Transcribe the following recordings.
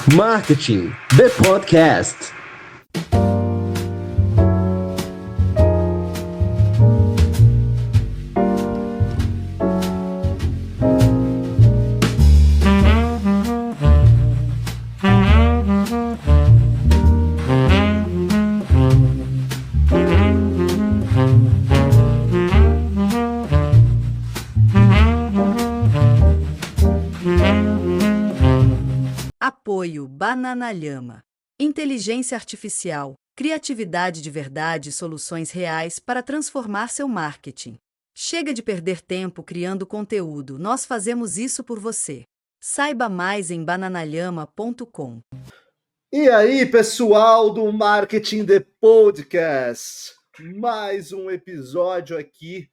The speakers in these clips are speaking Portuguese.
Marketing, the podcast. Apoio Bananalhama. Inteligência artificial, criatividade de verdade e soluções reais para transformar seu marketing. Chega de perder tempo criando conteúdo, nós fazemos isso por você. Saiba mais em bananalhama.com. E aí, pessoal do Marketing The Podcast, mais um episódio aqui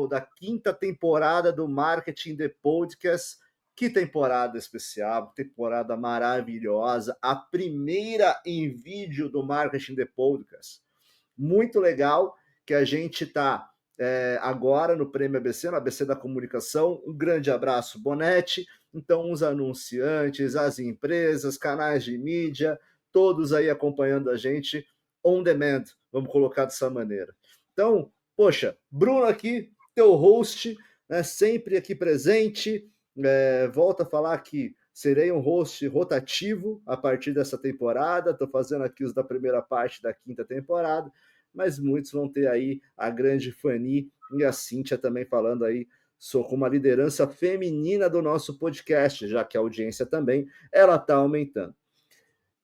da quinta temporada do Marketing The Podcast. Que temporada especial, temporada maravilhosa, a primeira em vídeo do Marketing The Podcast. Muito legal que a gente está agora no Prêmio ABC, no ABC da Comunicação. Um grande abraço, Bonetti. Então, os anunciantes, as empresas, canais de mídia, todos aí acompanhando a gente on demand, vamos colocar dessa maneira. Então, poxa, Bruno aqui, teu host, né, sempre aqui presente. Volto a falar que serei um host rotativo a partir dessa temporada. Estou fazendo aqui os da primeira parte da quinta temporada, mas muitos vão ter aí a grande Fanny e a Cíntia também falando aí com uma liderança feminina do nosso podcast, já que a audiência também ela está aumentando.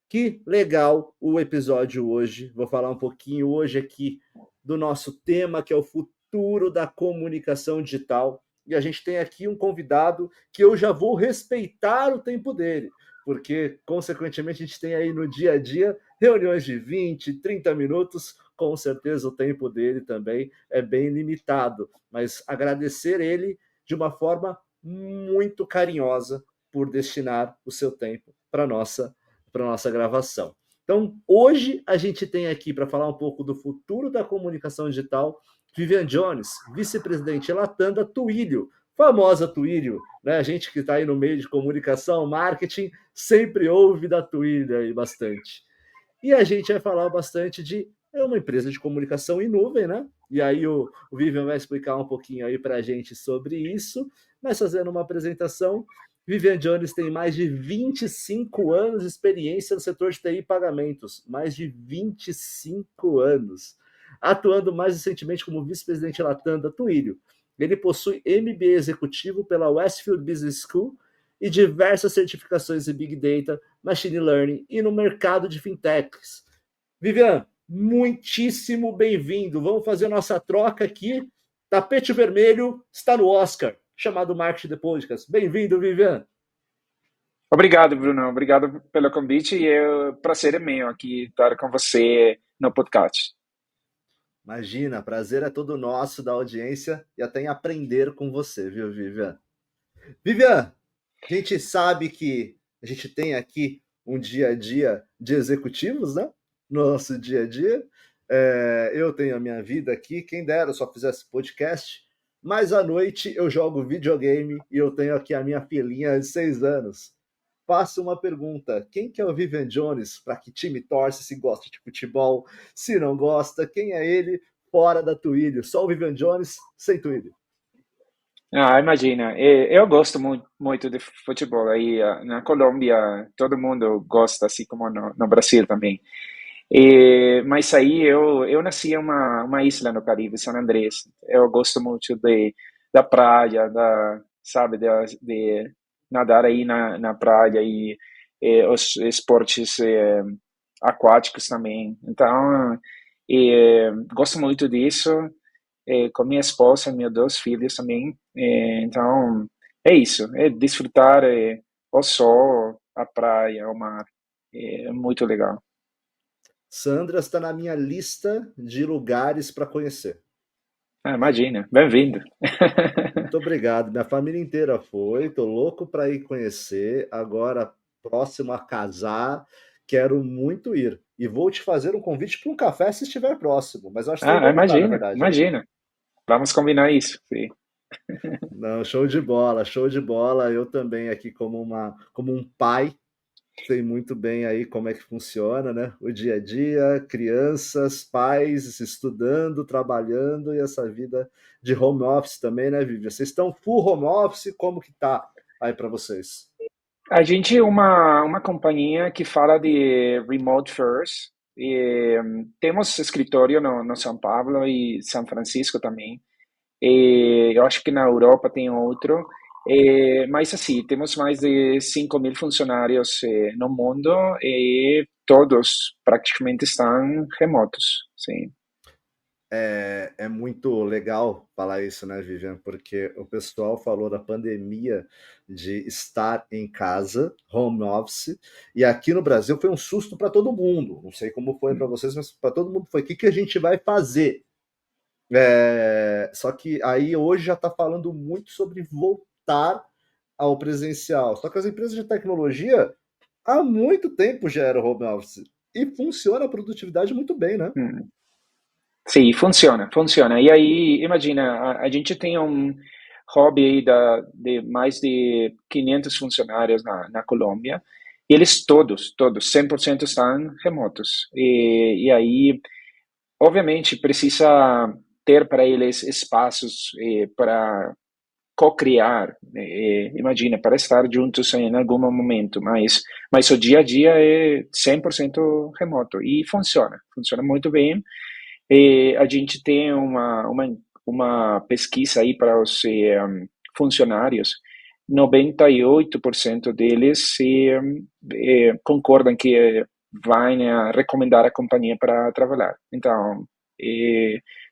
Que legal o episódio hoje. Vou falar um pouquinho hoje aqui do nosso tema, que é o futuro da comunicação digital. E a gente tem aqui um convidado que eu já vou respeitar o tempo dele, porque, consequentemente, a gente tem aí no dia a dia reuniões de 20, 30 minutos. Com certeza o tempo dele também é bem limitado, mas agradecer ele de uma forma muito carinhosa por destinar o seu tempo para nossa gravação. Então, hoje a gente tem aqui para falar um pouco do futuro da comunicação digital, Vivian Jones, vice-presidente Latam da Twilio, famosa Twilio, né? A gente que está aí no meio de comunicação, marketing, sempre ouve da Twilio aí bastante. E a gente vai falar bastante de uma empresa de comunicação em nuvem, né? E aí o Vivian vai explicar um pouquinho aí para a gente sobre isso, mas fazendo uma apresentação. Vivian Jones tem mais de 25 anos de experiência no setor de TI e pagamentos, mais de 25 anos, atuando mais recentemente como vice-presidente Latam da Twilio. Ele possui MBA executivo pela Westfield Business School e diversas certificações em Big Data, Machine Learning e no mercado de fintechs. Vivian, muitíssimo bem-vindo. Vamos fazer a nossa troca aqui. Tapete vermelho está no Oscar, chamado Marketing The Podcast. Bem-vindo, Vivian. Obrigado, Bruno. Obrigado pelo convite e o prazer é meu aqui estar com você no podcast. Imagina, prazer é todo nosso da audiência e até em aprender com você, viu, Vivian? Vivian, a gente sabe que a gente tem aqui um dia a dia de executivos, né? Nosso dia a dia. Eu tenho a minha vida aqui, quem dera eu só fizesse podcast, mas à noite eu jogo videogame e eu tenho aqui a minha filhinha de 6 anos. Faço uma pergunta: quem que é o Vivian Jones? Para que time torce? Se gosta de futebol? Se não gosta, quem é ele fora da Twilio? Só o Vivian Jones sem Twilio. Imagina, eu gosto muito de futebol. Aí na Colômbia todo mundo gosta, assim como no Brasil também. Mas aí eu nasci em uma isla no Caribe, São Andrés. Eu gosto muito da praia, sabe, de nadar aí na praia e os esportes aquáticos também. Então, gosto muito disso. Com minha esposa e meus 2 filhos também. Então, é isso. É desfrutar o sol, a praia, o mar. É muito legal. Sandra está na minha lista de lugares para conhecer. Imagina, bem-vindo. Muito obrigado. Minha família inteira foi. Estou louco para ir conhecer. Agora, próximo a casar, quero muito ir. E vou te fazer um convite para um café se estiver próximo. Mas acho que você não vai gostar, na verdade. Imagina. Vamos combinar isso. Sim. Não, show de bola, show de bola. Eu também aqui como um pai, sei muito bem aí como é que funciona, né? O dia a dia, crianças, pais estudando, trabalhando e essa vida de home office também, né, Vivian? Vocês estão full home office, como que tá aí para vocês? A gente é uma companhia que fala de remote first. E, temos escritório no São Paulo e São Francisco também. E eu acho que na Europa tem outro. Mas assim, temos mais de 5.000 funcionários no mundo e todos praticamente estão remotos. Sim. É muito legal falar isso, né, Vivian? Porque o pessoal falou da pandemia de estar em casa, home office, e aqui no Brasil foi um susto para todo mundo. Não sei como foi para vocês, mas para todo mundo foi. O que que a gente vai fazer? Só que aí hoje já está falando muito sobre voltar ao presencial. Só que as empresas de tecnologia há muito tempo já eram home office e funciona a produtividade muito bem, né? Hum. Sim, funciona, funciona. E aí, imagina, a gente tem um hobby aí de mais de 500 funcionários na Colômbia, e eles todos, 100% estão remotos. E aí, obviamente, precisa ter para eles espaços para co-criar, imagina, para estar juntos em algum momento, mas o dia a dia é 100% remoto e funciona muito bem. E a gente tem uma pesquisa aí para os funcionários. 98% deles concordam que vão recomendar a companhia para trabalhar. Então,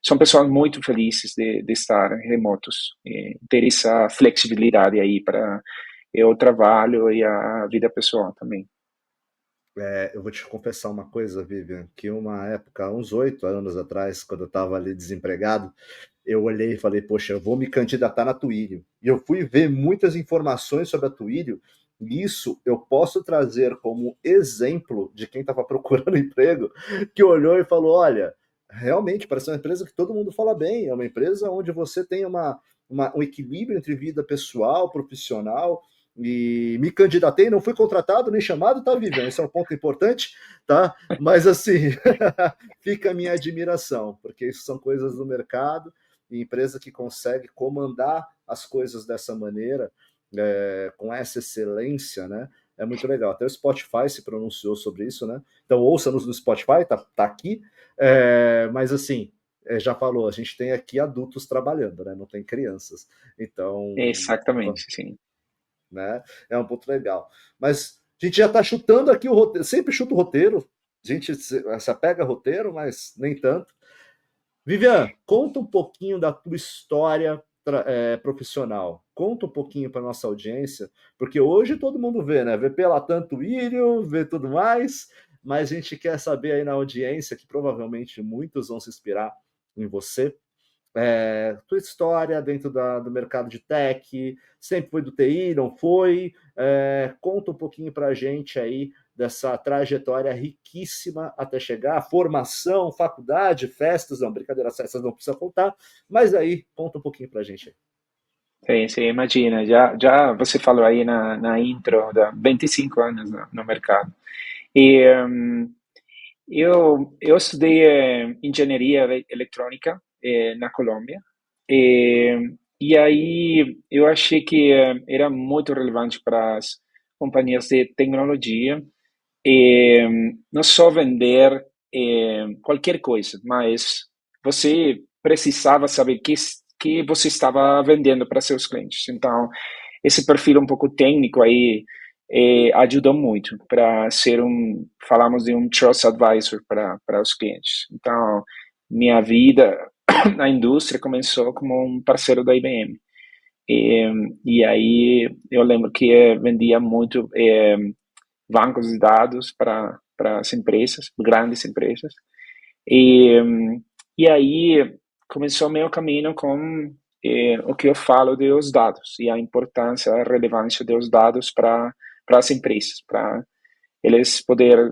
são pessoas muito felizes de estar remotos, ter essa flexibilidade aí para o trabalho e a vida pessoal também. Eu vou te confessar uma coisa, Vivian, que uma época, uns 8 anos atrás, quando eu estava ali desempregado, eu olhei e falei, poxa, eu vou me candidatar na Twilio. E eu fui ver muitas informações sobre a Twilio, e isso eu posso trazer como exemplo de quem estava procurando emprego, que olhou e falou, olha, realmente parece uma empresa que todo mundo fala bem, é uma empresa onde você tem um equilíbrio entre vida pessoal, profissional, e me candidatei, não fui contratado nem chamado, tá, Vivian? Esse é um ponto importante, tá? Mas assim, fica a minha admiração, porque isso são coisas do mercado, e empresa que consegue comandar as coisas dessa maneira, com essa excelência, né? É muito legal. Até o Spotify se pronunciou sobre isso, né? Então ouça-nos no Spotify, tá aqui. Mas assim, já falou, a gente tem aqui adultos trabalhando, né? Não tem crianças. Então, Exatamente, sim. né? É um ponto legal. Mas a gente já está chutando aqui o roteiro, sempre chuta o roteiro, a gente se apega a roteiro, mas nem tanto. Vivian, conta um pouquinho da tua história profissional. Conta um pouquinho para nossa audiência, porque hoje todo mundo vê, né? Vê pela tanto ilho, vê tudo mais, mas a gente quer saber aí na audiência, que provavelmente muitos vão se inspirar em você, tua história dentro do mercado de tech, sempre foi do TI, não foi? Conta um pouquinho para a gente aí dessa trajetória riquíssima até chegar, formação, faculdade, festas, não, brincadeira, festas não precisa contar, mas aí conta um pouquinho para a gente aí. Sim, sim, imagina. Já você falou aí na intro, da 25 anos no mercado. E eu estudei engenharia eletrônica na Colômbia. E aí eu achei que era muito relevante para as companhias de tecnologia não só vender qualquer coisa, mas você precisava saber que você estava vendendo para seus clientes. Então, esse perfil um pouco técnico aí ajudou muito para ser falamos de um trust advisor para os clientes. Então, minha vida na indústria começou como um parceiro da IBM. E aí eu lembro que vendia muito bancos de dados para as empresas, grandes empresas. E, e aí começou meu caminho com o que eu falo dos dados e a importância, a relevância dos dados para as empresas, para eles poderem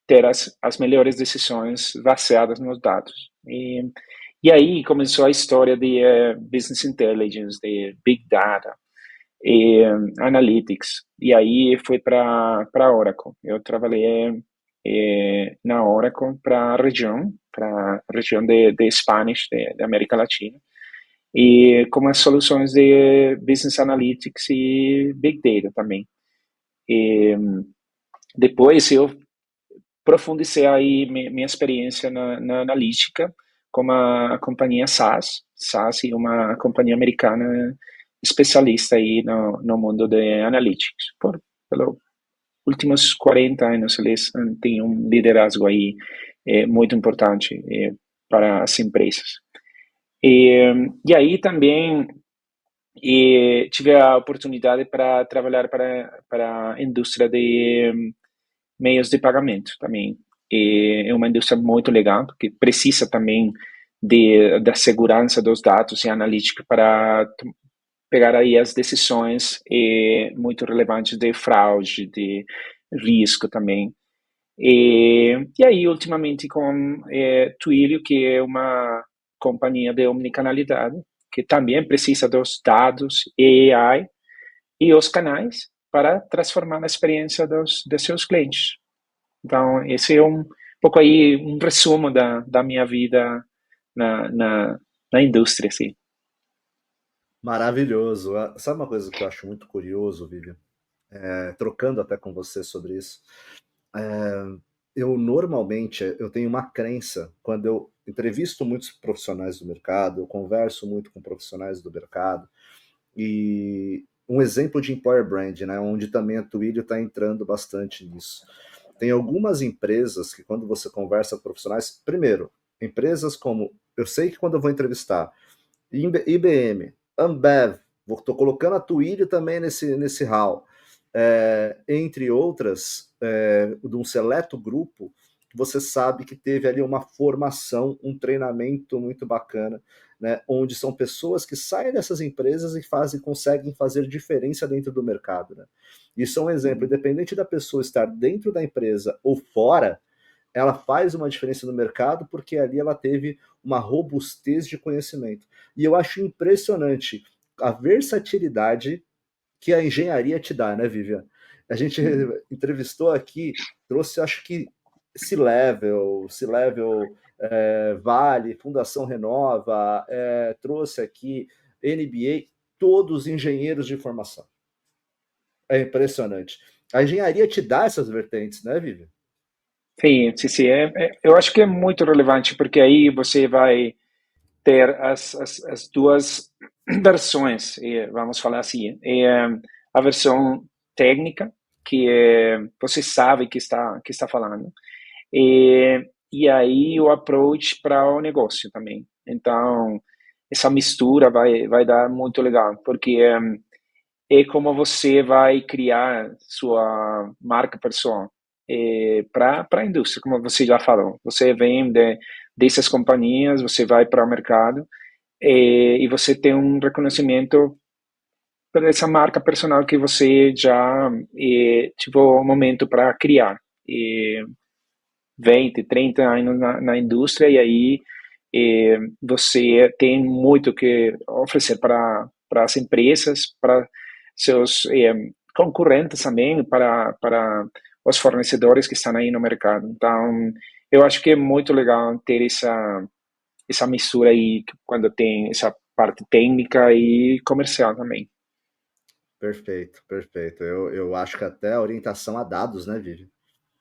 ter as melhores decisões baseadas nos dados. E aí começou a história de business intelligence, de big data. e Analytics. E aí fui para Oracle. Eu trabalhei na Oracle para a região de Spanish, de América Latina, e com as soluções de Business Analytics e Big Data também. E depois eu profundizei aí minha experiência na analítica com a companhia SAS. SAS é uma companhia americana especialista aí no mundo de analytics. Pelos últimos 40 anos eles têm um liderazgo aí muito importante para as empresas. E aí também tive a oportunidade para trabalhar para a indústria de meios de pagamento também. É uma indústria muito legal, porque precisa também da segurança dos dados e analítica para pegar aí as decisões muito relevantes de fraude, de risco também. E aí, ultimamente, com Twilio, que é uma companhia de omnicanalidade, que também precisa dos dados e AI e os canais para transformar a experiência de seus clientes. Então, esse é um pouco aí um resumo da minha vida na indústria, assim. Maravilhoso. Sabe uma coisa que eu acho muito curioso, Vivian? Trocando até com você sobre isso. Eu normalmente eu tenho uma crença quando eu entrevisto muitos profissionais do mercado, eu converso muito com profissionais do mercado, e um exemplo de employer brand, né, onde também a Twilio está entrando bastante nisso. Tem algumas empresas que quando você conversa com profissionais, primeiro, empresas como, eu sei que quando eu vou entrevistar IBM, Ambev, estou colocando a Twilio também nesse hall, entre outras, de um seleto grupo, você sabe que teve ali uma formação, um treinamento muito bacana, né, onde são pessoas que saem dessas empresas e conseguem fazer diferença dentro do mercado. Né? Isso é um exemplo, independente da pessoa estar dentro da empresa ou fora, ela faz uma diferença no mercado porque ali ela teve uma robustez de conhecimento. E eu acho impressionante a versatilidade que a engenharia te dá, né, Vivian? A gente entrevistou aqui, trouxe, acho que C-Level, Vale, Fundação Renova, trouxe aqui NBA, todos engenheiros de formação. É impressionante. A engenharia te dá essas vertentes, né, Vivian? Sim, sim, sim. Eu acho que é muito relevante, porque aí você vai ter as duas versões, vamos falar assim. A versão técnica, que você sabe que está falando, e aí o approach para o negócio também. Então, essa mistura vai dar muito legal, porque é como você vai criar sua marca pessoal para a indústria, como você já falou. Você vem dessas companhias, você vai para o mercado e você tem um reconhecimento por essa marca personal que você já tive o momento para criar. 20, 30 anos na indústria e aí você tem muito que oferecer para as empresas, para seus concorrentes também, para os fornecedores que estão aí no mercado. Então, eu acho que é muito legal ter essa mistura aí quando tem essa parte técnica e comercial também. Perfeito, perfeito. Eu acho que até a orientação a dados, né, Vivi?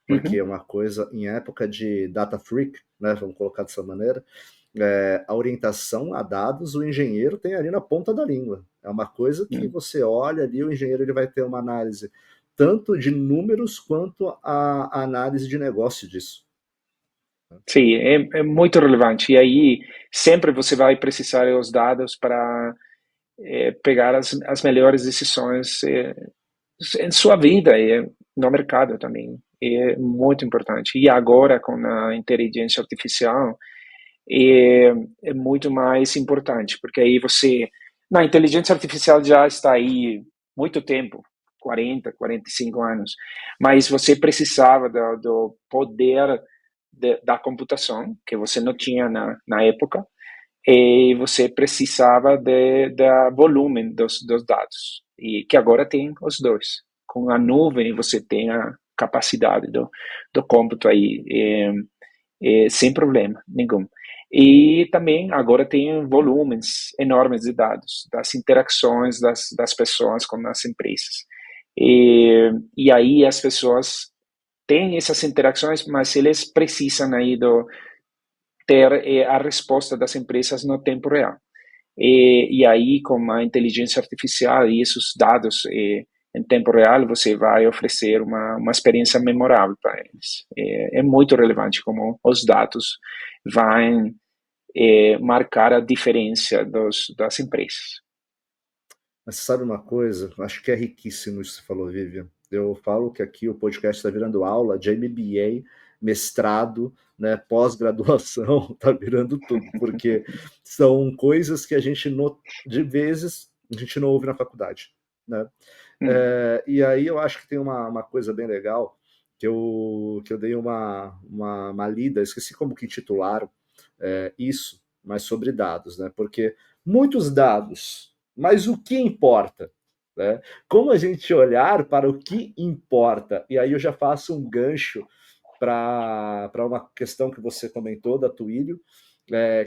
Porque é Uhum. uma coisa, em época de data freak, né, vamos colocar dessa maneira, a orientação a dados, o engenheiro tem ali na ponta da língua. É uma coisa que Uhum. você olha ali, o engenheiro ele vai ter uma análise tanto de números quanto a análise de negócio disso. Sim, é muito relevante. E aí, sempre você vai precisar dos dados para pegar as melhores decisões em sua vida e no mercado também. É muito importante. E agora, com a inteligência artificial, é muito mais importante, porque aí você. Na inteligência artificial já está aí muito tempo 40, 45 anos mas você precisava do poder da computação, que você não tinha na época, e você precisava da volume dos dados. e que agora tem os dois. Com a nuvem você tem a capacidade do cômputo aí, sem problema nenhum. E também agora tem volumes enormes de dados, das interações das pessoas com as empresas. E aí as pessoas têm essas interações, mas eles precisam aí ter a resposta das empresas no tempo real. E aí, com a inteligência artificial e esses dados em tempo real, você vai oferecer uma experiência memorável para eles. É muito relevante como os dados vão marcar a diferença das empresas. Mas sabe uma coisa? Acho que é riquíssimo isso que você falou, Vivian. Eu falo que aqui o podcast está virando aula de MBA, mestrado, né, pós-graduação, está virando tudo, porque são coisas que a gente, de vezes, a gente não ouve na faculdade, né? E aí eu acho que tem uma coisa bem legal, que eu dei uma lida, esqueci como que titularam isso, mas sobre dados, né? Porque muitos dados, mas o que importa? Né? Como a gente olhar para o que importa? E aí eu já faço um gancho para uma questão que você comentou da Twilio,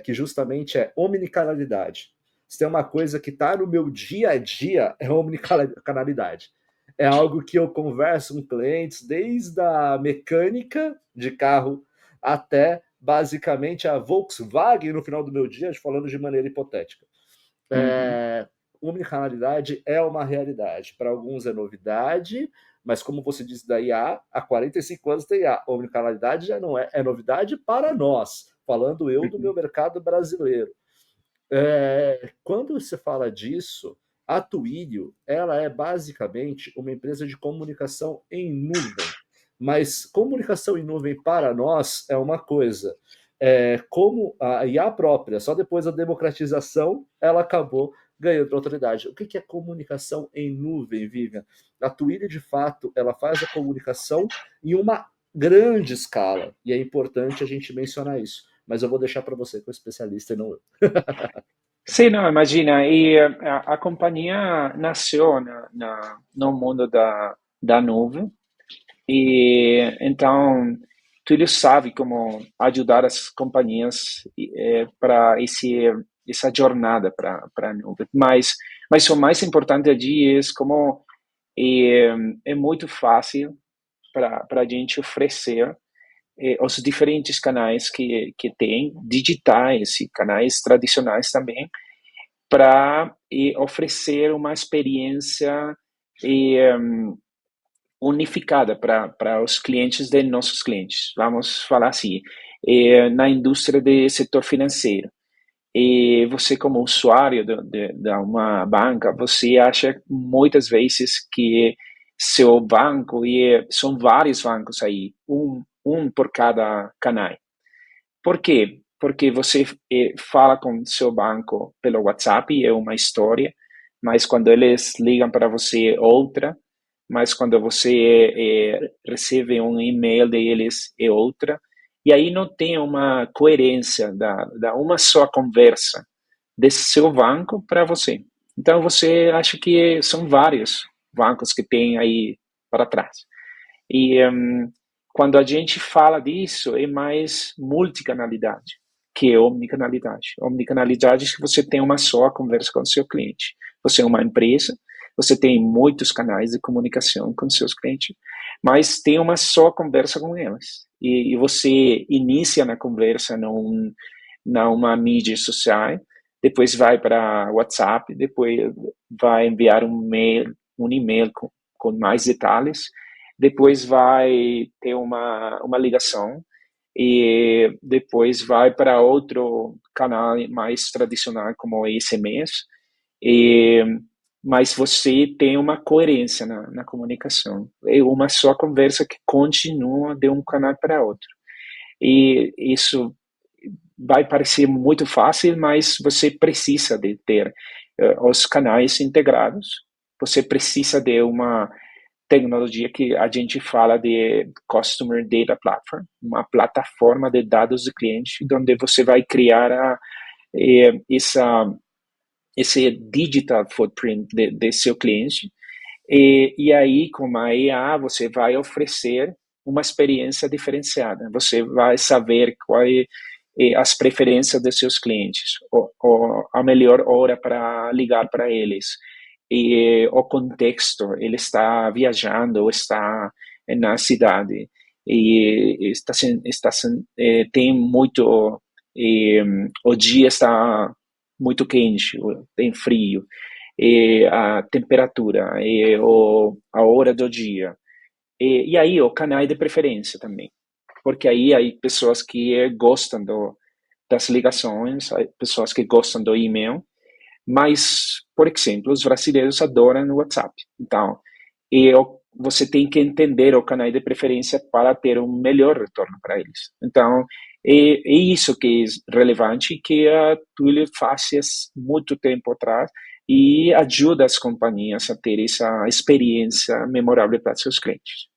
que justamente é omnicanalidade. Se tem uma coisa que está no meu dia a dia, é omnicanalidade. É algo que eu converso com clientes desde a mecânica de carro até basicamente a Volkswagen no final do meu dia, falando de maneira hipotética. Omnicanalidade é uma realidade. Para alguns é novidade, mas como você disse da IA, há 45 anos tem IA. Omnicanalidade já não é novidade para nós, falando eu do meu mercado brasileiro. Quando você fala disso, a Twilio, ela é basicamente uma empresa de comunicação em nuvem. Mas comunicação em nuvem para nós é uma coisa. Como a IA própria, só depois da democratização, ela acabou ganhando autoridade. O que é comunicação em nuvem, Vivian? A Twilio, de fato, ela faz a comunicação em uma grande escala. E é importante a gente mencionar isso. Mas eu vou deixar para você, que é o especialista, e não eu. Sim, não, imagina, e a companhia nasceu no mundo da nuvem, e então Twilio sabe como ajudar as companhias para essa jornada para a nuvem. Mas o mais importante ali é como é muito fácil para a gente oferecer os diferentes canais que tem, digitais e canais tradicionais também, para oferecer uma experiência unificada para os clientes de nossos clientes. Vamos falar assim, na indústria do setor financeiro. E você, como usuário de uma banca, você acha muitas vezes que seu banco, e são vários bancos aí, um por cada canal. Por quê? Porque você fala com seu banco pelo WhatsApp, é uma história, mas quando eles ligam para você, outra, mas quando você recebe um e-mail deles, é outra, e aí não tem uma coerência da uma só conversa desse seu banco para você. Então você acha que são vários bancos que tem aí para trás. E quando a gente fala disso, é mais multicanalidade que omnicanalidade. Omnicanalidade é que você tem uma só conversa com o seu cliente. Você é uma empresa, você tem muitos canais de comunicação com seus clientes, mas tem uma só conversa com eles. E você inicia na conversa numa mídia social, depois vai para WhatsApp, depois vai enviar um e-mail com mais detalhes, depois vai ter uma ligação e depois vai para outro canal mais tradicional como SMS, mas você tem uma coerência na comunicação. É uma só conversa que continua de um canal para outro. E isso vai parecer muito fácil, mas você precisa de ter os canais integrados, você precisa de uma tecnologia que a gente fala de Customer Data Platform, uma plataforma de dados do cliente, onde você vai criar essa esse digital footprint de seu cliente. E aí, com a IA, você vai oferecer uma experiência diferenciada. Você vai saber quais as preferências dos seus clientes, a melhor hora para ligar para eles, e o contexto, ele está viajando ou está na cidade, e tem muito, o dia está muito quente, tem frio, e a temperatura, a hora do dia. E aí o canal de preferência também, porque aí há pessoas que gostam das ligações, há pessoas que gostam do e-mail, mas, por exemplo, os brasileiros adoram o WhatsApp. Então, você tem que entender o canal de preferência para ter um melhor retorno para eles. Então, é isso que é relevante, que a Twilio faz muito tempo atrás e ajuda as companhias a ter essa experiência memorável para seus clientes.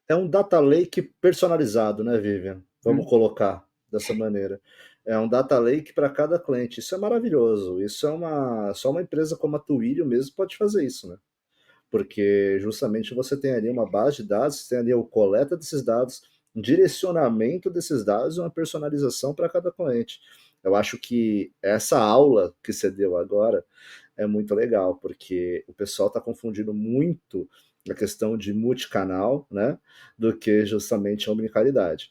É um data lake personalizado, né, Vivian? Vamos colocar dessa maneira. É um data lake para cada cliente. Isso é maravilhoso. Isso é só uma empresa como a Twilio mesmo pode fazer isso, né? Porque justamente você tem ali uma base de dados, você tem ali o coleta desses dados, um direcionamento desses dados e uma personalização para cada cliente. Eu acho que essa aula que você deu agora é muito legal, porque o pessoal está confundindo muito a questão de multicanal, né, do que justamente a omnicanalidade.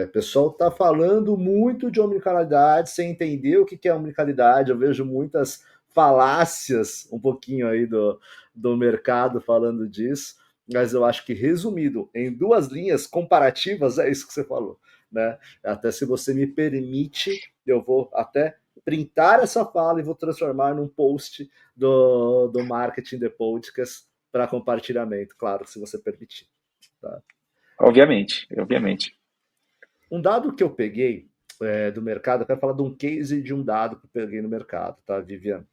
O pessoal está falando muito de omnicanalidade sem entender o que é omnicanalidade. Eu vejo muitas falácias um pouquinho aí do mercado falando disso, mas eu acho que resumido em 2 linhas comparativas é isso que você falou, né? Até se você me permite, eu vou até printar essa fala e vou transformar num post do Marketing The Podcast para compartilhamento, claro, se você permitir. Tá? Obviamente, obviamente. Um dado que eu peguei do mercado, eu quero falar de um case de um dado que eu peguei no mercado, tá, Viviane?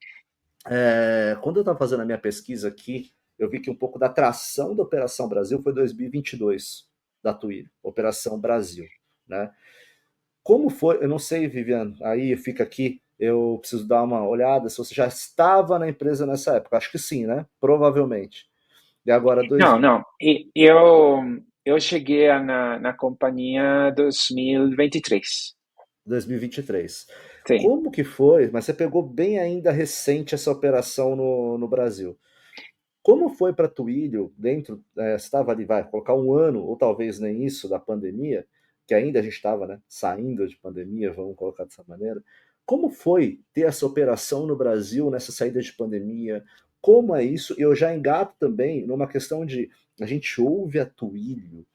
Quando eu estava fazendo a minha pesquisa aqui, eu vi que um pouco da tração da Operação Brasil foi 2022, da Twilio, Operação Brasil, né? Como foi, eu não sei, Viviane, aí fica aqui, eu preciso dar uma olhada se você já estava na empresa nessa época. Acho que sim, né? Provavelmente. E agora, Não. Eu cheguei na companhia 2023. 2023. Sim. Como que foi? Mas você pegou bem ainda recente essa operação no Brasil. Como foi para a Twilio, dentro, você estava ali, vai colocar um ano, ou talvez nem isso, da pandemia, que ainda a gente estava, né, saindo de pandemia, vamos colocar dessa maneira. Como foi ter essa operação no Brasil, nessa saída de pandemia? Como é isso? Eu já engato também numa questão de, a gente ouve a Twilio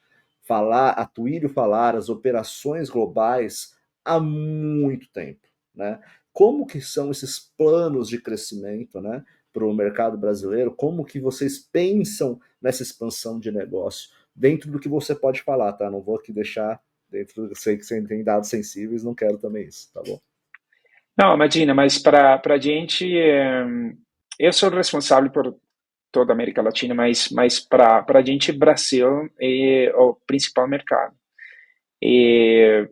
falar as operações globais há muito tempo, né? Como que são esses planos de crescimento, né, para o mercado brasileiro? Como que vocês pensam nessa expansão de negócio? Dentro do que você pode falar, tá? Não vou aqui deixar dentro do, sei que você tem dados sensíveis, não quero também isso, tá bom? Não, imagina, mas para a gente, eu sou responsável por toda a América Latina, mas para a gente, Brasil é o principal mercado. E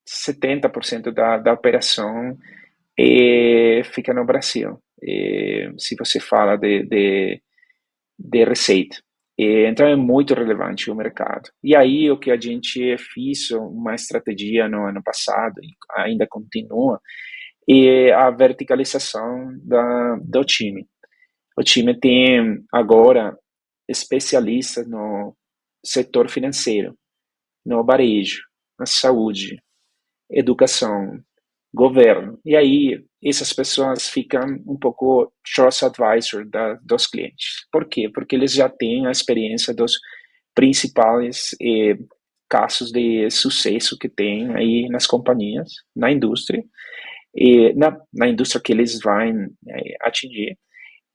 70% da operação fica no Brasil, se você fala de receita. Então é muito relevante o mercado. E aí o que a gente fez, uma estratégia no ano passado, e ainda continua, é a verticalização do time. O time tem agora especialistas no setor financeiro, no varejo, na saúde, educação, governo. E aí essas pessoas ficam um pouco trust advisor dos clientes. Por quê? Porque eles já têm a experiência dos principais casos de sucesso que tem aí nas companhias, na indústria, na indústria que eles vão atingir.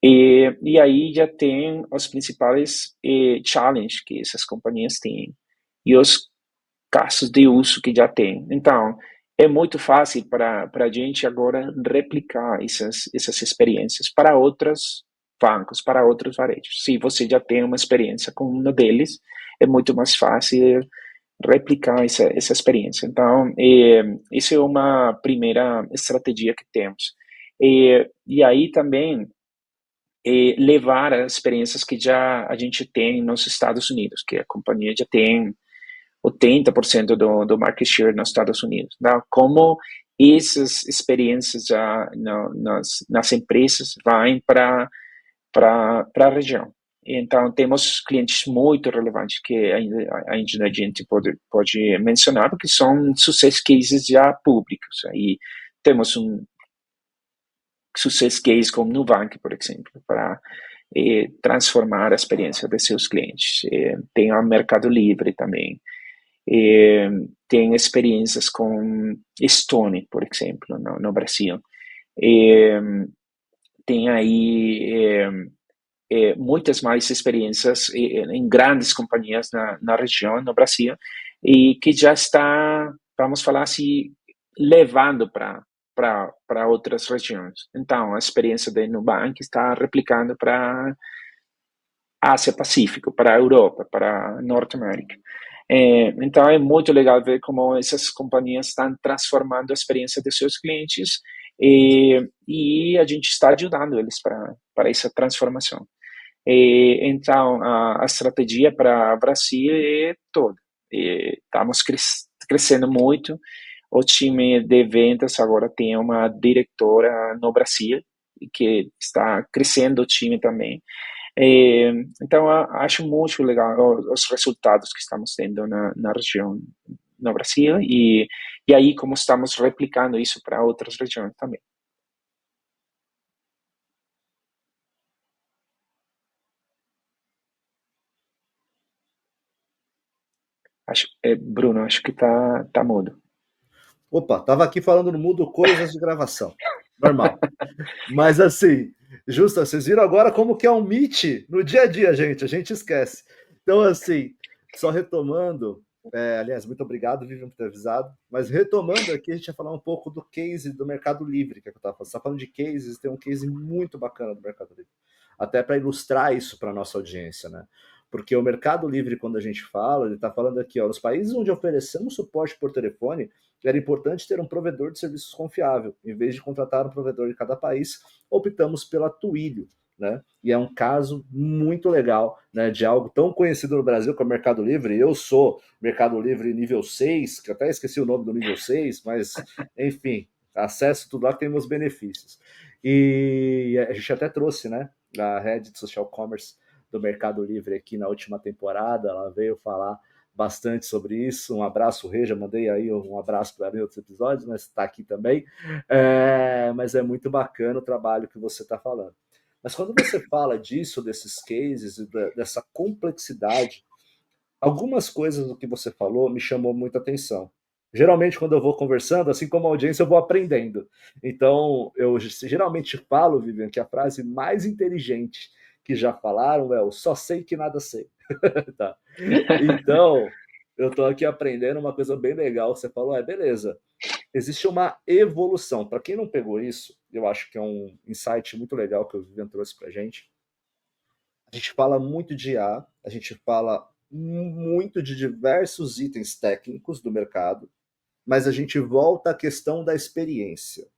E aí já tem os principais challenges que essas companhias têm e os casos de uso que já tem. Então, é muito fácil para a gente agora replicar essas experiências para outros bancos, para outros varejos. Se você já tem uma experiência com um deles, é muito mais fácil replicar essa experiência. Então, essa é uma primeira estratégia que temos. E aí também levar as experiências que já a gente tem nos Estados Unidos, que a companhia já tem 80% do market share nos Estados Unidos. Né? Como essas experiências já nas empresas vão para a região. Então, temos clientes muito relevantes que ainda a gente pode mencionar, porque são success cases já públicos. Aí temos um success case como Nubank, por exemplo, para transformar a experiência de seus clientes. Tem o Mercado Livre também. Tem experiências com Stone, por exemplo, no Brasil. Tem aí muitas mais experiências em grandes companhias na região, no Brasil, e que já está, vamos falar assim, levando para outras regiões. Então, a experiência da Nubank está replicando para Ásia-Pacífico, para a Europa, para a Norte América. Então, é muito legal ver como essas companhias estão transformando a experiência de seus clientes e a gente está ajudando eles para essa transformação. Então, a estratégia para o Brasil é toda. Estamos crescendo muito. O time de vendas agora tem uma diretora no Brasil, que está crescendo o time também. Então, acho muito legal os resultados que estamos tendo na região, no Brasil, e aí como estamos replicando isso para outras regiões também. Bruno, acho que tá mudo. Opa, tava aqui falando no mudo coisas de gravação. Normal. Mas assim, justo, vocês viram agora como que é um meet no dia a dia, gente. A gente esquece. Então, assim, só retomando, aliás, muito obrigado, Vivian, por ter avisado. Mas retomando aqui, a gente ia falar um pouco do case do Mercado Livre, que eu estava falando. Você está falando de cases, tem um case muito bacana do Mercado Livre. Até para ilustrar isso para a nossa audiência, né? Porque o Mercado Livre, quando a gente fala, ele está falando aqui, ó, nos países onde oferecemos suporte por telefone, era importante ter um provedor de serviços confiável. Em vez de contratar um provedor de cada país, optamos pela Twilio, né? E é um caso muito legal, né, de algo tão conhecido no Brasil como o Mercado Livre. Eu sou Mercado Livre nível 6, que eu até esqueci o nome do nível 6, mas enfim, acesso tudo lá que tem meus benefícios. E a gente até trouxe, né, a Head de Social Commerce do Mercado Livre aqui na última temporada. Ela veio falar bastante sobre isso. Um abraço, Rê, já mandei aí um abraço para mim em outros episódios, mas está aqui também. Mas é muito bacana o trabalho que você está falando. Mas quando você fala disso, desses cases, dessa complexidade, algumas coisas do que você falou me chamou muita atenção. Geralmente, quando eu vou conversando, assim como a audiência, eu vou aprendendo. Então, eu geralmente falo, Vivian, que a frase mais inteligente que já falaram é: eu só sei que nada sei. Tá. Então, eu estou aqui aprendendo uma coisa bem legal. Você falou, beleza, existe uma evolução. Para quem não pegou isso, eu acho que é um insight muito legal que o Vivian trouxe para a gente. A gente fala muito de IA, a gente fala muito de diversos itens técnicos do mercado, mas a gente volta à questão da experiência.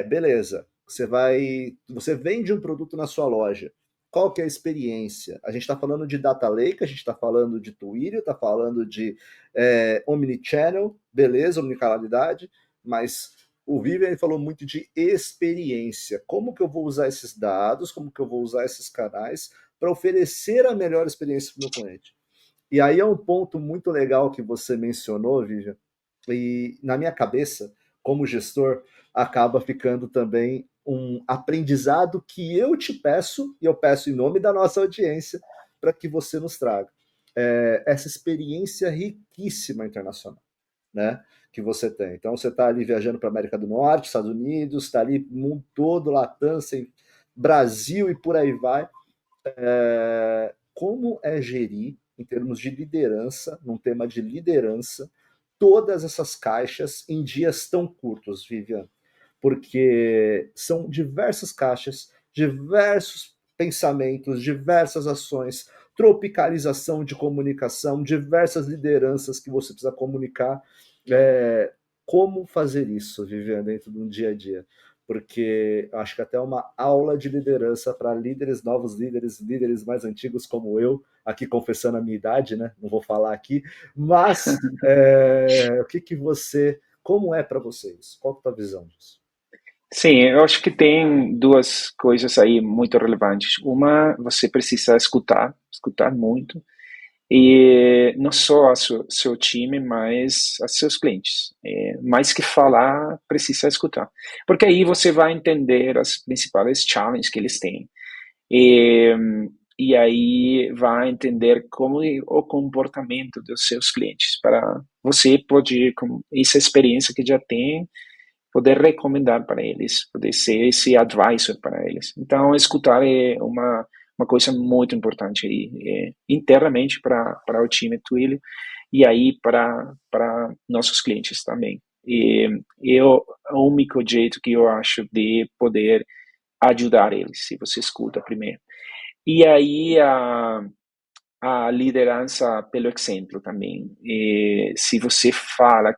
Beleza, você vende um produto na sua loja. Qual que é a experiência? A gente está falando de data lake, a gente está falando de Twilio, está falando de omnichannel, beleza, omnicanalidade, mas o Vivian falou muito de experiência. Como que eu vou usar esses dados, como que eu vou usar esses canais para oferecer a melhor experiência para o meu cliente? E aí é um ponto muito legal que você mencionou, Vivian, e na minha cabeça, como gestor, acaba ficando também um aprendizado que eu te peço, e eu peço em nome da nossa audiência, para que você nos traga essa experiência riquíssima internacional, né, que você tem. Então, você está ali viajando para a América do Norte, Estados Unidos, está ali mundo todo, Latam, Brasil e por aí vai. Como é gerir, em termos de liderança, num tema de liderança, todas essas caixas em dias tão curtos, Vivian? Porque são diversas caixas, diversos pensamentos, diversas ações, tropicalização de comunicação, diversas lideranças que você precisa comunicar. Como fazer isso, Vivian, dentro de um dia a dia? porque acho que até uma aula de liderança para líderes, novos líderes, líderes mais antigos como eu, aqui confessando a minha idade, né? Não vou falar aqui, mas o que você, como é para vocês? Qual que é a tua visão disso? Sim, eu acho que tem duas coisas aí muito relevantes. Uma, você precisa escutar muito, e não só seu time, mas os seus clientes. Mais que falar, precisa escutar. Porque aí você vai entender as principais challenges que eles têm. E, e aí vai entender como é o comportamento dos seus clientes, para você poder, com essa experiência que já tem, poder recomendar para eles, poder ser esse advisor para eles. Então, escutar é uma coisa muito importante aí, internamente para o time Twilio e aí para nossos clientes também. E é o único jeito que eu acho de poder ajudar eles, se você escuta primeiro. E aí a liderança pelo exemplo também. E se você fala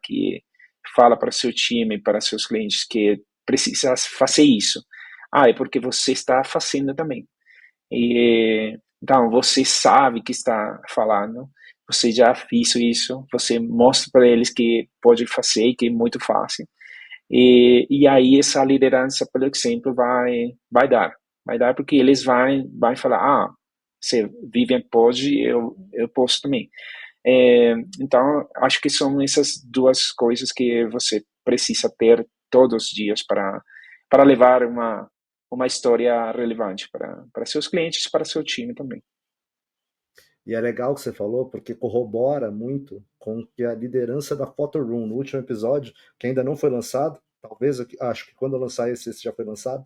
para seu time, para seus clientes que precisa fazer isso, é porque você está fazendo também. E, então você sabe que está falando, você já fez isso, você mostra para eles que pode fazer, que é muito fácil. E aí essa liderança pelo exemplo vai dar porque eles vai falar, se Vivian pode, eu posso também. Então, acho que são essas duas coisas que você precisa ter todos os dias para levar uma história relevante para seus clientes, para seu time também. E é legal o que você falou, porque corrobora muito com que a liderança da Photoroom, no último episódio, que ainda não foi lançado, talvez, acho que quando eu lançar esse já foi lançado,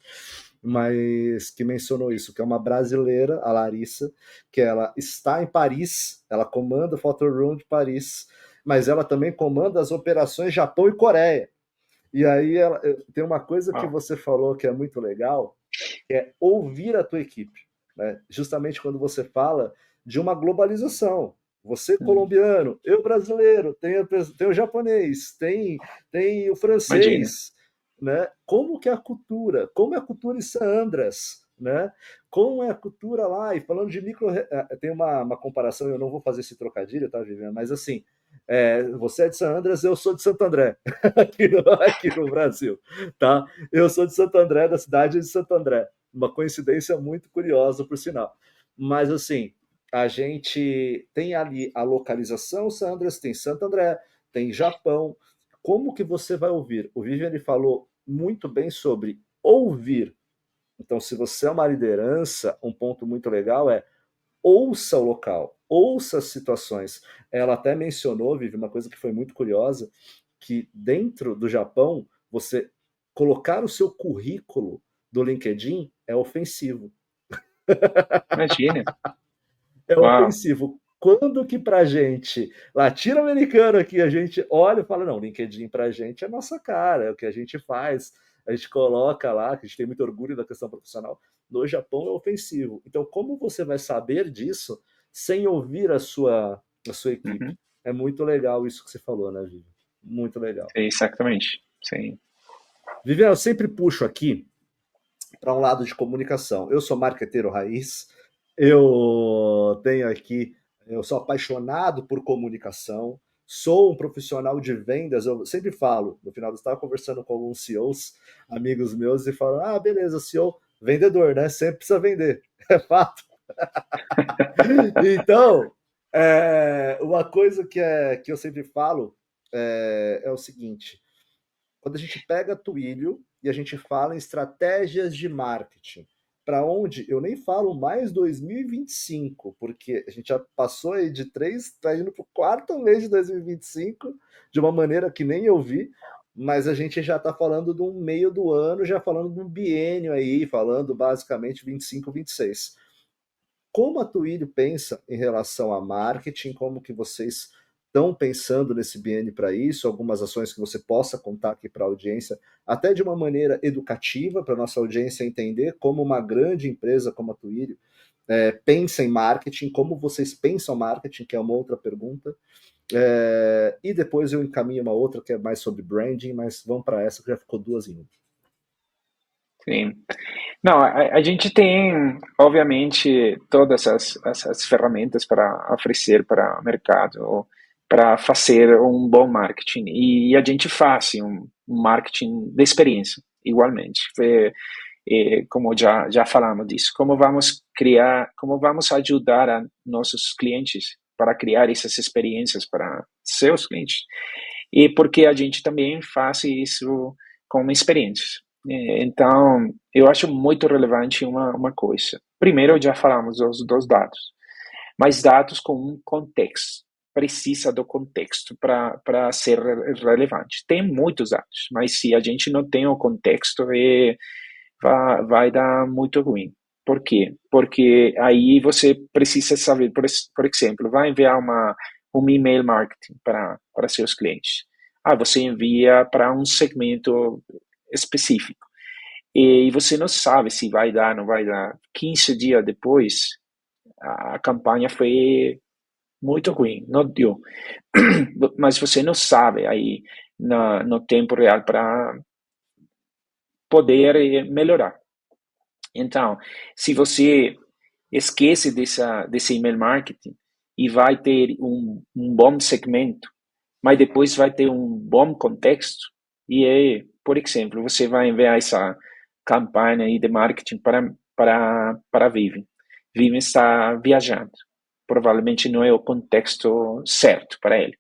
mas que mencionou isso, que é uma brasileira, a Larissa, que ela está em Paris, ela comanda o Photoroom de Paris, mas ela também comanda as operações Japão e Coreia. E aí tem uma coisa que Uau. você falou que é muito legal, que é ouvir a tua equipe, né? Justamente quando você fala de uma globalização. Você colombiano, eu brasileiro, tem o japonês, tem o Imagina. francês, né? Como que é a cultura? Como é a cultura em San Andreas, né? Como é a cultura lá? E falando de micro, tem uma comparação, eu não vou fazer esse trocadilho, tá, Viviane? Mas assim, você é de San Andreas, eu sou de Santo André, aqui no Brasil, tá? Eu sou de Santo André, da cidade de Santo André. Uma coincidência muito curiosa, por sinal. Mas, assim, a gente tem ali a localização, Sandras, tem Santo André, tem Japão. Como que você vai ouvir? O Vivian ele falou muito bem sobre ouvir. Então, se você é uma liderança, um ponto muito legal é ouça o local, ouça as situações. Ela até mencionou, Vivi, uma coisa que foi muito curiosa, que dentro do Japão, você colocar o seu currículo do LinkedIn é ofensivo. Imagina. É Uau. ofensivo. Quando que pra gente, latino-americano aqui, a gente olha e fala, não, LinkedIn pra gente é nossa cara, é o que a gente faz, a gente coloca lá, que a gente tem muito orgulho da questão profissional. No Japão é ofensivo. Então, como você vai saber disso sem ouvir a sua equipe? Uhum. É muito legal isso que você falou, né, Vivi? Muito legal. Exatamente. Sim. Vivian, eu sempre puxo aqui para um lado de comunicação. Eu sou marqueteiro raiz, eu sou apaixonado por comunicação, sou um profissional de vendas. Eu sempre falo, no final, eu estava conversando com alguns CEOs, amigos meus, e falam: ah, beleza, CEO, vendedor, né? Sempre precisa vender, é fato. Então, uma coisa que eu sempre falo é o seguinte: quando a gente pega Twilio e a gente fala em estratégias de marketing, para onde eu nem falo mais 2025, porque a gente já passou aí de 3, está indo para o quarto mês de 2025, de uma maneira que nem eu vi, mas a gente já está falando de um meio do ano, já falando de um biênio aí, falando basicamente 25, 26. Como a Twilio pensa em relação a marketing? Como que vocês estão pensando nesse biênio para isso? Algumas ações que você possa contar aqui para a audiência, até de uma maneira educativa, para a nossa audiência entender como uma grande empresa como a Twilio pensa em marketing, como vocês pensam marketing, que é uma outra pergunta. E depois eu encaminho uma outra que é mais sobre branding, mas vamos para essa que já ficou duas em uma. Sim. Não, a gente tem, obviamente, todas as ferramentas para oferecer para o mercado, para fazer um bom marketing. E a gente faz um marketing de experiência, igualmente. Como já falamos disso, como vamos criar, como vamos ajudar a nossos clientes para criar essas experiências para seus clientes. E porque a gente também faz isso com experiências. Então, eu acho muito relevante uma coisa. Primeiro, já falamos dos dados, mas dados com um contexto. Precisa do contexto para ser relevante. Tem muitos dados, mas se a gente não tem o contexto, vai dar muito ruim. Por quê? Porque aí você precisa saber, por exemplo, vai enviar um e-mail marketing para seus clientes. Você envia para um segmento específico. E você não sabe se vai dar, não vai dar. 15 dias depois, a campanha foi muito ruim, não deu. Mas você não sabe aí no tempo real para poder melhorar. Então, se você esquece desse email marketing e vai ter um bom segmento, mas depois vai ter um bom contexto, e aí, por exemplo, você vai enviar essa campanha aí de marketing para Vivi. Vivi está viajando. Provavelmente não é o contexto certo para ele.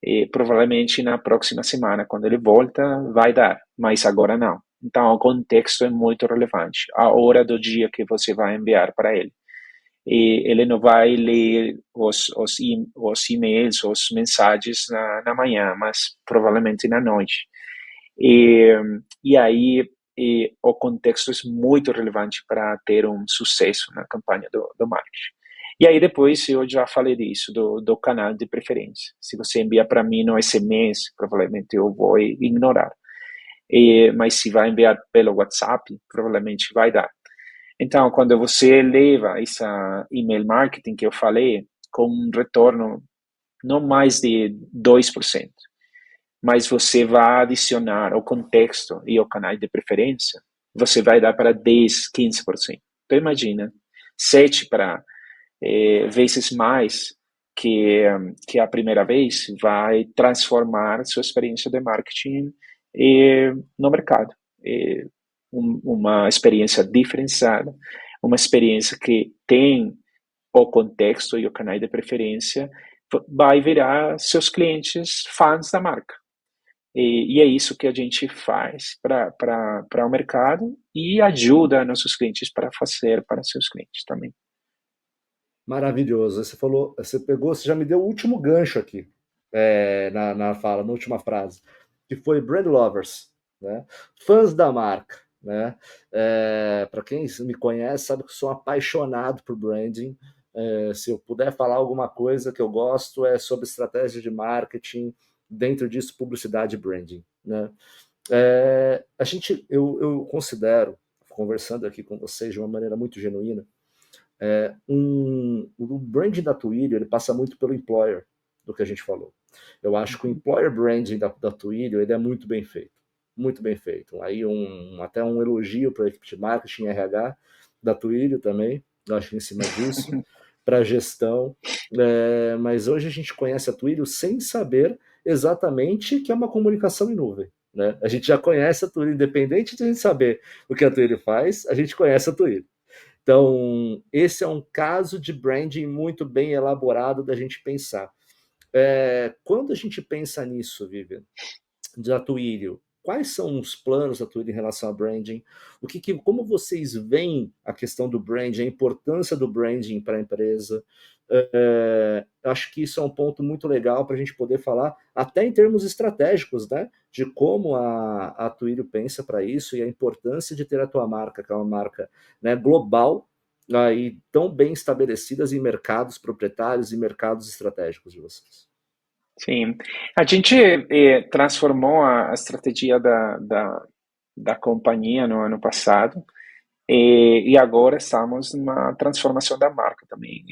E provavelmente na próxima semana, quando ele volta, vai dar, mas agora não. Então, o contexto é muito relevante, a hora do dia que você vai enviar para ele. E ele não vai ler os e-mails, os mensagens na manhã, mas provavelmente na noite. E, e aí, o contexto é muito relevante para ter um sucesso na campanha do marketing. E aí depois eu já falei disso, do canal de preferência. Se você envia para mim no SMS, provavelmente eu vou ignorar. Mas se vai enviar pelo WhatsApp, provavelmente vai dar. Então, quando você leva essa e-mail marketing que eu falei, com um retorno não mais de 2%, mas você vai adicionar o contexto e o canal de preferência, você vai dar para 10, 15%. Então, imagina, 7 para vezes mais que a primeira vez vai transformar sua experiência de marketing no mercado. Uma experiência diferenciada, uma experiência que tem o contexto e o canal de preferência, vai virar seus clientes fãs da marca. E é isso que a gente faz para o mercado e ajuda nossos clientes para fazer para seus clientes também. Maravilhoso. Você falou, você pegou, você já me deu o último gancho aqui, na fala, na última frase, que foi brand lovers, né? Fãs da marca, né? Para quem me conhece, sabe que eu sou apaixonado por branding. Se eu puder falar alguma coisa que eu gosto é sobre estratégia de marketing, dentro disso publicidade e branding, né? Eu considero, conversando aqui com vocês de uma maneira muito genuína, o branding da Twilio ele passa muito pelo employer do que a gente falou. Eu acho que o employer branding da Twilio ele é muito bem feito, muito bem feito. Aí até um elogio para a equipe de marketing e RH da Twilio também, eu acho que em cima disso, para a gestão. Mas hoje a gente conhece a Twilio sem saber exatamente que é uma comunicação em nuvem. Né? A gente já conhece a Twilio, independente de a gente saber o que a Twilio faz, a gente conhece a Twilio. Então, esse é um caso de branding muito bem elaborado da gente pensar. Quando a gente pensa nisso, Vivian, da Twilio, quais são os planos da Twilio em relação a branding? Como vocês veem a questão do branding, a importância do branding para a empresa? Acho que isso é um ponto muito legal para a gente poder falar, até em termos estratégicos, né? De como a Twilio pensa para isso e a importância de ter a tua marca, que é uma marca, né, global, e tão bem estabelecidas em mercados proprietários e mercados estratégicos de vocês. Sim, a gente transformou a estratégia da companhia no ano passado e agora estamos numa transformação da marca também,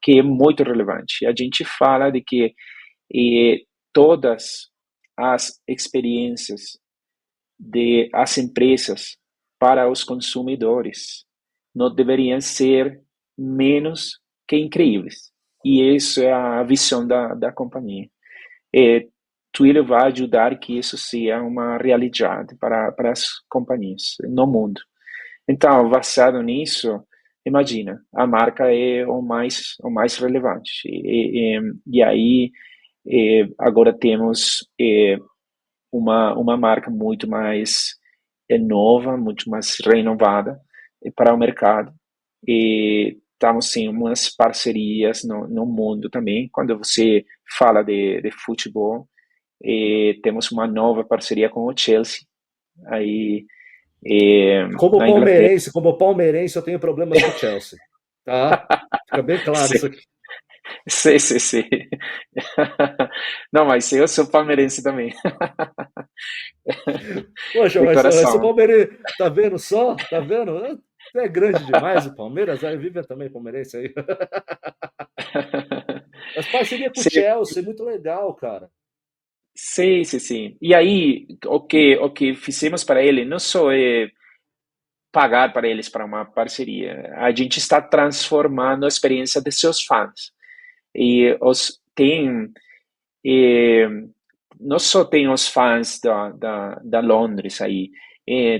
que é muito relevante. A gente fala de que todas as experiências as empresas para os consumidores não deveriam ser menos que incríveis. E isso é a visão da companhia. E Twitter vai ajudar que isso seja uma realidade para as companhias no mundo. Então, baseado nisso, imagina, a marca é o mais relevante. E aí, agora temos uma marca muito mais nova, muito mais renovada para o mercado. E estamos em umas parcerias no mundo também. Quando você fala de futebol, temos uma nova parceria com o Chelsea. Aí, na Inglaterra. Como palmeirense, eu tenho problemas com o Chelsea, tá? Fica bem claro Sim, isso aqui. sim, sim, sim. Não, mas eu sou palmeirense também, Poxa, de mas esse coração. palmeirense, tá vendo só? Tá vendo? É grande demais o Palmeiras, aí vive também palmeirense aí. Mas parceria com o Sim, Chelsea, muito legal, cara. sim, sim, sim. E aí, o que fizemos para ele não só é pagar para eles para uma parceria, a gente está transformando a experiência de seus fãs. E tem E não só tem os fãs da Londres aí,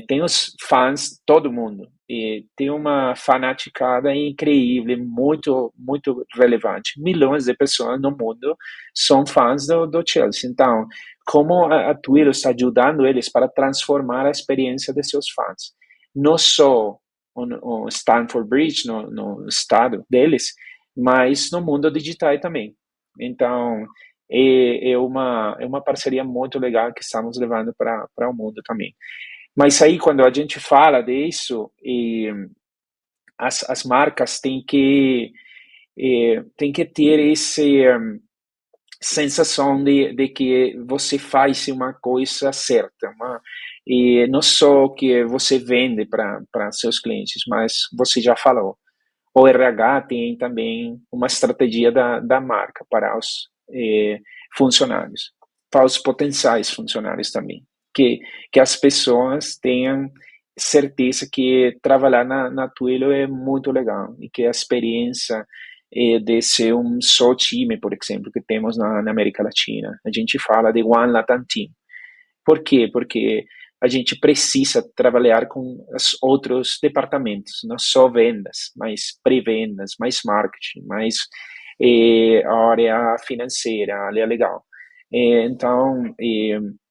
tem os fãs todo mundo. E tem uma fanaticada incrível, muito, muito relevante. Milhões de pessoas no mundo são fãs do Chelsea. Então, como a Twitter está ajudando eles para transformar a experiência de seus fãs? Não só o Stamford Bridge, no estado deles, mas no mundo digital também. Então, é uma parceria muito legal que estamos levando para o mundo também. Mas aí, quando a gente fala disso, as marcas têm que ter essa sensação de que você faz uma coisa certa. E não só que você vende para seus clientes, mas você já falou. O RH tem também uma estratégia da marca para os funcionários, para os potenciais funcionários também. Que as pessoas tenham certeza que trabalhar na Twilio é muito legal e que a experiência de ser um só time, por exemplo, que temos na América Latina. A gente fala de One Latam Team. Por quê? Porque a gente precisa trabalhar com os outros departamentos, não só vendas, mas pré-vendas, mais marketing, mais a área financeira, a área legal. Então,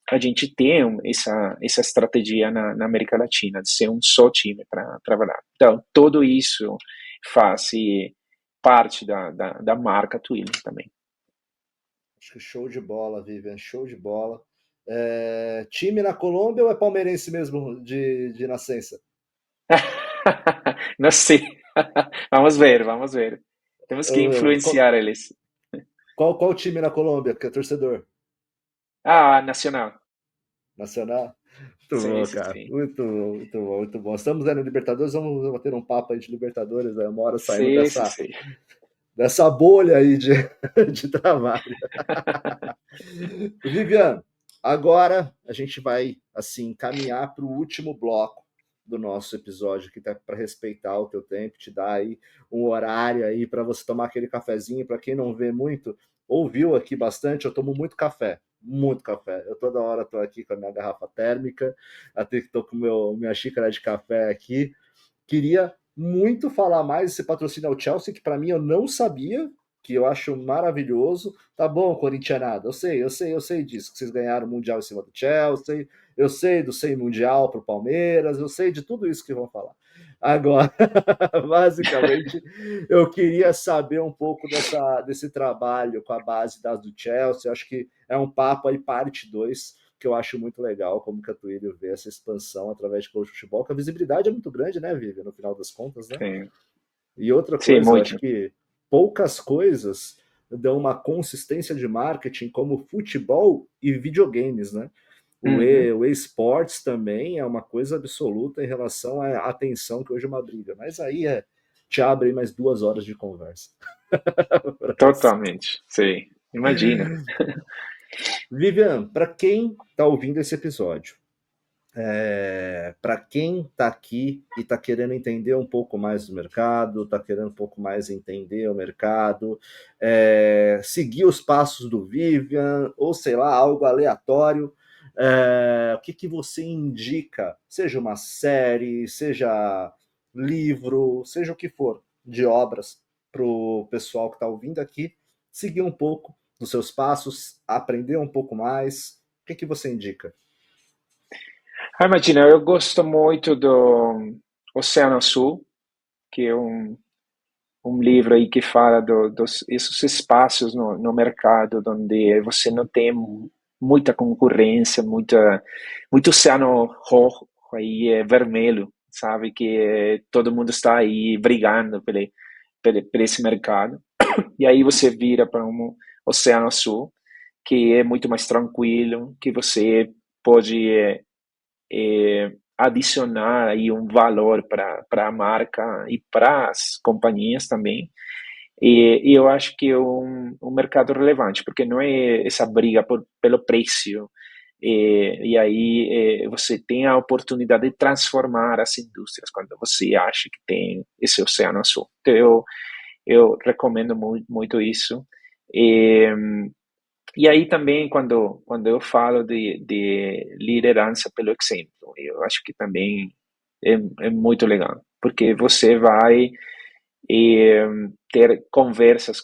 a gente tem essa estratégia na América Latina, de ser um só time para trabalhar. Então, tudo isso faz parte da marca Twilio também. Acho que show de bola, Vivian, show de bola. Time na Colômbia ou é palmeirense mesmo de nascença? Não sei. Vamos ver, vamos ver. Temos que Qual, influenciar eles. qual time na Colômbia que é torcedor? Ah, Nacional. Nacional? Muito Sim, bom, sim, cara. sim. Muito bom, muito bom, muito bom. Estamos aí no Libertadores, vamos bater um papo aí de Libertadores, né? Uma hora saímos Sim, sim, sim. dessa bolha aí de trabalho. Vivian, agora a gente vai assim caminhar para o último bloco do nosso episódio, que tá para respeitar o teu tempo, te dar aí um horário aí para você tomar aquele cafezinho. Para quem não vê muito, ouviu aqui bastante, eu tomo muito café. Muito café. Eu toda hora tô aqui com a minha garrafa térmica, até que tô com minha xícara de café aqui. Queria muito falar mais desse patrocínio ao Chelsea, que para mim eu não sabia, que eu acho maravilhoso. Tá bom, corintianada, eu sei disso, que vocês ganharam o Mundial em cima do Chelsea, eu sei do 100 Mundial pro Palmeiras, eu sei de tudo isso que vão falar. Agora, basicamente, eu queria saber um pouco desse trabalho com a base das do Chelsea. Acho que é um papo aí, parte 2, que eu acho muito legal, como que a Twilio vê essa expansão através de coach de futebol, que a visibilidade é muito grande, né, Vivian, no final das contas, né? Sim, E outra sim, coisa, eu acho muito. que poucas coisas dão uma consistência de marketing como futebol e videogames, né? Uhum. O esportes também é uma coisa absoluta em relação à atenção, que hoje é uma briga. Mas aí te abre mais 2 horas de conversa. Totalmente. Sim. Imagina. Vivian, para quem está ouvindo esse episódio, para quem está aqui e está querendo entender um pouco mais do mercado, está querendo um pouco mais entender o mercado, seguir os passos do Vivian, ou sei lá, algo aleatório, o que você indica? Seja uma série, seja livro, seja o que for, de obras, para o pessoal que está ouvindo aqui, seguir um pouco dos seus passos, aprender um pouco mais. O que você indica? Imagina, eu gosto muito do Oceano Azul, que é um livro aí que fala dos esses espaços no mercado onde você não tem muita concorrência, muito oceano rojo aí vermelho, sabe, que todo mundo está aí brigando por esse mercado. E aí você vira para um oceano azul, que é muito mais tranquilo, que você pode adicionar aí um valor para a marca e para as companhias também. E eu acho que é um mercado relevante, porque não é essa briga pelo preço. E aí você tem a oportunidade de transformar as indústrias quando você acha que tem esse oceano azul. Então, eu recomendo muito isso. E aí também, quando eu falo de liderança pelo exemplo, eu acho que também é muito legal, porque você vai eh, ter conversas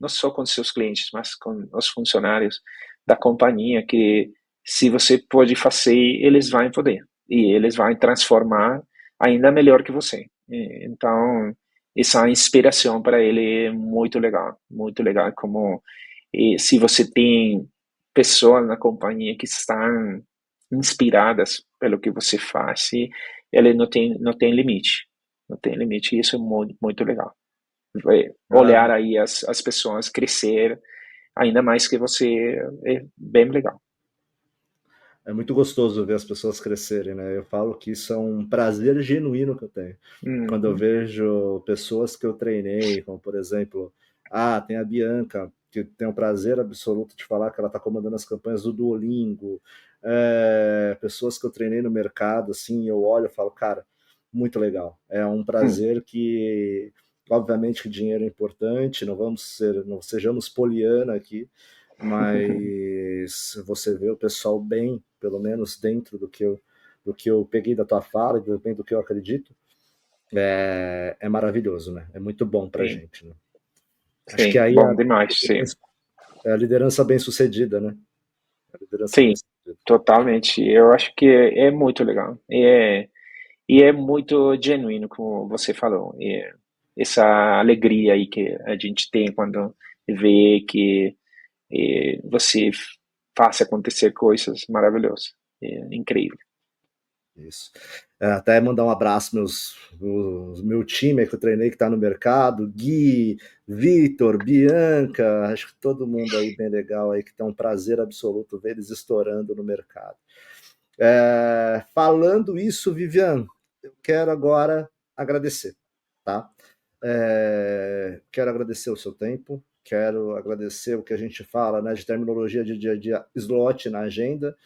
não só com seus clientes, mas com os funcionários da companhia, que se você pode fazer, eles vão poder, e eles vão transformar ainda melhor que você. Então, essa inspiração para ele é muito legal, como se você tem pessoas na companhia que estão inspiradas pelo que você faz, e ele não tem limite, não tem limite, e isso é muito legal. Ah, Olhar aí as pessoas crescer, ainda mais que você, é bem legal. é muito gostoso ver as pessoas crescerem, né? Eu falo que isso é um prazer genuíno que eu tenho. Quando eu Uhum. vejo pessoas que eu treinei, como por exemplo, tem a Bianca, que tem o prazer absoluto de falar que ela está comandando as campanhas do Duolingo, pessoas que eu treinei no mercado, assim, eu olho e falo, cara, muito legal. É um Hum. prazer que, obviamente, que dinheiro é importante, não sejamos poliana aqui, mas você vê o pessoal bem, pelo menos dentro do que eu peguei da tua fala e do que eu acredito, é maravilhoso, né? É muito bom pra Sim, gente, né? Acho que sim, aí bom demais, sim. é a liderança bem sucedida, né? A liderança bem Sim, sucedida. totalmente. Eu acho que é muito legal. E é muito genuíno, como você falou. Essa alegria aí que a gente tem quando vê que você faça acontecer coisas maravilhosas. É incrível. Isso. Até mandar um abraço meu time que eu treinei que está no mercado, Gui, Vitor, Bianca, acho que todo mundo aí bem legal aí, que tem um prazer absoluto ver eles estourando no mercado. Falando isso, Vivian, eu quero agora agradecer, tá? Quero agradecer o seu tempo, quero agradecer o que a gente fala, né, de terminologia de dia a dia, slot na agenda,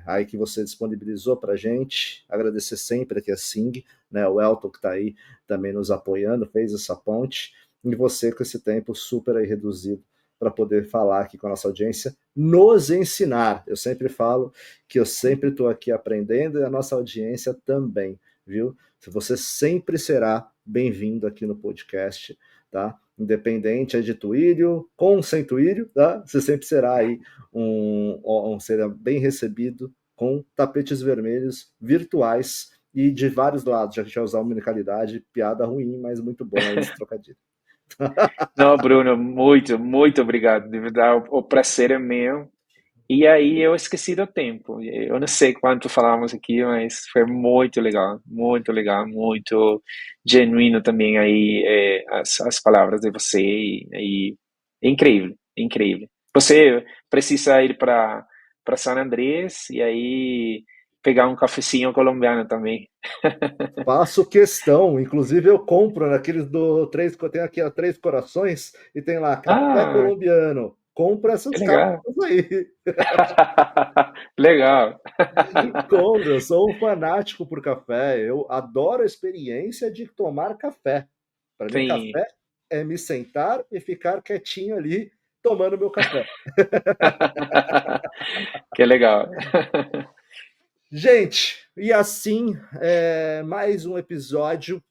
aí que você disponibilizou para a gente, agradecer sempre aqui a Sing, né, o Elton que está aí também nos apoiando, fez essa ponte, e você com esse tempo super aí reduzido para poder falar aqui com a nossa audiência, nos ensinar. Eu sempre falo que eu sempre estou aqui aprendendo e a nossa audiência também, viu? Você sempre será bem-vindo aqui no podcast, tá? Independente é de Twilio, com sem Twilio, tá? Você sempre será aí será bem recebido com tapetes vermelhos virtuais e de vários lados, já que já usar uma unicalidade, piada ruim, mas muito bom aí esse trocadilho. Não, Bruno, muito obrigado. De verdade, o prazer é meu. E aí eu esqueci do tempo. Eu não sei quanto falamos aqui, mas foi muito legal, muito genuíno também aí as palavras de você e é incrível, incrível. Você precisa ir para San Andrés e aí pegar um cafezinho colombiano também. Faço questão, inclusive eu compro naqueles tem aqui a Três Corações e tem lá café Ah, colombiano. Compra que essas legal. cápsulas aí. Legal. Encontro, eu sou um fanático por café. Eu adoro a experiência de tomar café. Para mim, Sim. café é me sentar e ficar quietinho ali tomando meu café. Que legal. Gente, e assim, mais um episódio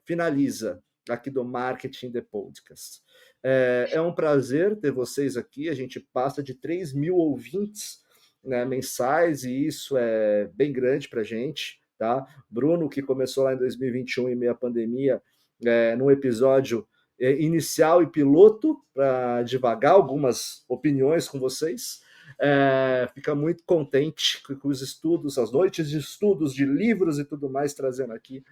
finaliza aqui do Marketing The Podcast. É um prazer ter vocês aqui. A gente passa de 3.000 ouvintes, né, mensais, e isso é bem grande para a gente. Tá? Bruno, que começou lá em 2021, em meio à pandemia, num episódio inicial e piloto, para divagar algumas opiniões com vocês. Fica muito contente com os estudos, as noites de estudos de livros e tudo mais, trazendo aqui,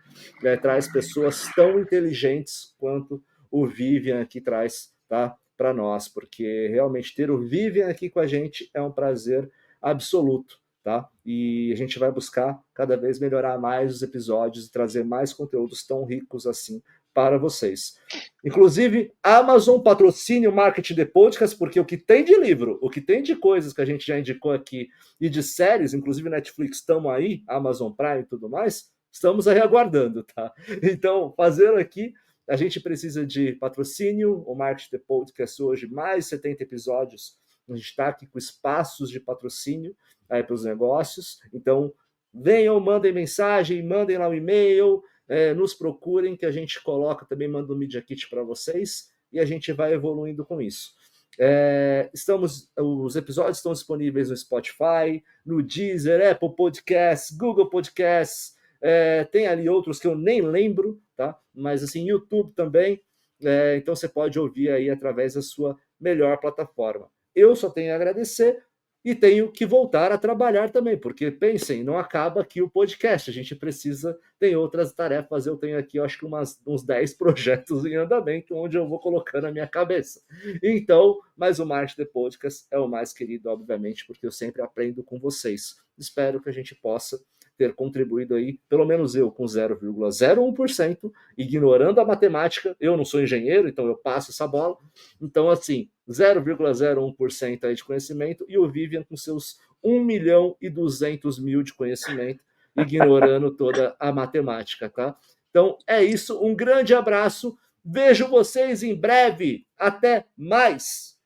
traz pessoas tão inteligentes quanto o Vivian aqui traz, tá, para nós, porque realmente ter o Vivian aqui com a gente é um prazer absoluto, tá? E a gente vai buscar cada vez melhorar mais os episódios e trazer mais conteúdos tão ricos assim para vocês. Inclusive, Amazon patrocine o Marketing de Podcast, porque o que tem de livro, o que tem de coisas que a gente já indicou aqui e de séries, inclusive Netflix, estamos aí, Amazon Prime e tudo mais, estamos aí aguardando, tá? Então, fazendo aqui, a gente precisa de patrocínio, o Marketing de Podcast hoje, mais 70 episódios, a gente está aqui com espaços de patrocínio aí para os negócios, então venham, mandem mensagem, mandem lá um e-mail, nos procurem que a gente coloca, também manda um Media Kit para vocês e a gente vai evoluindo com isso. Os episódios estão disponíveis no Spotify, no Deezer, Apple Podcasts, Google Podcasts, tem ali outros que eu nem lembro, tá? Mas assim, YouTube também, então você pode ouvir aí através da sua melhor plataforma. Eu só tenho a agradecer e tenho que voltar a trabalhar também, porque pensem, não acaba aqui o podcast, a gente precisa, tem outras tarefas, eu tenho aqui, eu acho que uns 10 projetos em andamento, onde eu vou colocando a minha cabeça. Então, mas o Marketing The Podcast é o mais querido, obviamente, porque eu sempre aprendo com vocês. Espero que a gente possa ter contribuído aí, pelo menos eu, com 0,01%, ignorando a matemática, eu não sou engenheiro, então eu passo essa bola, então assim, 0,01% aí de conhecimento, e o Vivian com seus 1.200.000 de conhecimento, ignorando toda a matemática, tá? Então é isso, um grande abraço, vejo vocês em breve, até mais!